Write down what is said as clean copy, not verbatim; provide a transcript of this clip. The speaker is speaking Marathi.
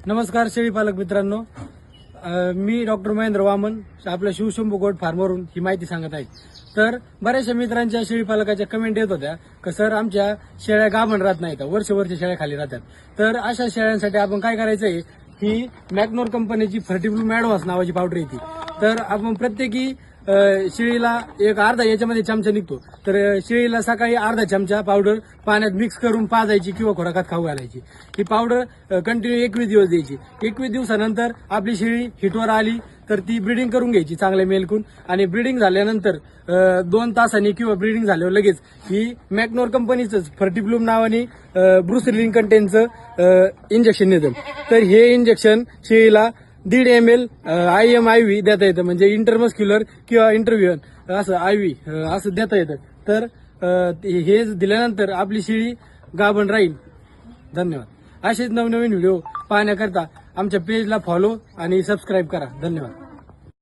नमस्कार शेळी पालक मित्रांनो. मी डॉक्टर महेंद्र वामन आपल्या शिवशंभू गोट फार्मवरून ही माहिती सांगत आहे. तर बऱ्याचशा मित्रांच्या शेळी पालकाच्या कमेंट येत होत्या की सर आमच्या शेळ्या गाभण राहत नाहीत, वर्ष शेळ्या खाली राहतात. तर अशा शेळ्यांसाठी आपण काय करायचंय, ही मॅग्नोर कंपनीची फर्टिब्लूम ॲडव्हान्स नावाची पावडर येते. तर आपण प्रत्येकी शेळीला एक अर्धा याच्यामध्ये चमचा निघतो. तर शेळीला सकाळी अर्धा चमचा पावडर पाण्यात मिक्स करून पाजायची किंवा खोराकात खाऊ घालायची. ही पावडर कंटिन्यू 21 दिवस द्यायची. 21 दिवसानंतर आपली शेळी हिटवर आली तर ती ब्रीडिंग करून घ्यायची चांगल्या मेलकून. आणि ब्रीडिंग झाल्यानंतर 2 तासांनी किंवा ब्रीडिंग झाल्यावर लगेच ही मॅग्नोर कंपनीचं फर्टिब्लूम नावाने ब्रुसिलिन कंटेनचं इंजेक्शन येतं. तर हे इंजेक्शन शेळीला 1.5 ml IMIV देता येतं, म्हणजे इंटरमस्क्युलर किंवा इंटरव्ह्युअन असं IV असं देता येतं. तर हे दिल्यानंतर आपली शेळी गाभण राहील. धन्यवाद. असेच नवनवीन व्हिडिओ पाहण्याकरता आमच्या पेजला फॉलो आणि सबस्क्राईब करा. धन्यवाद.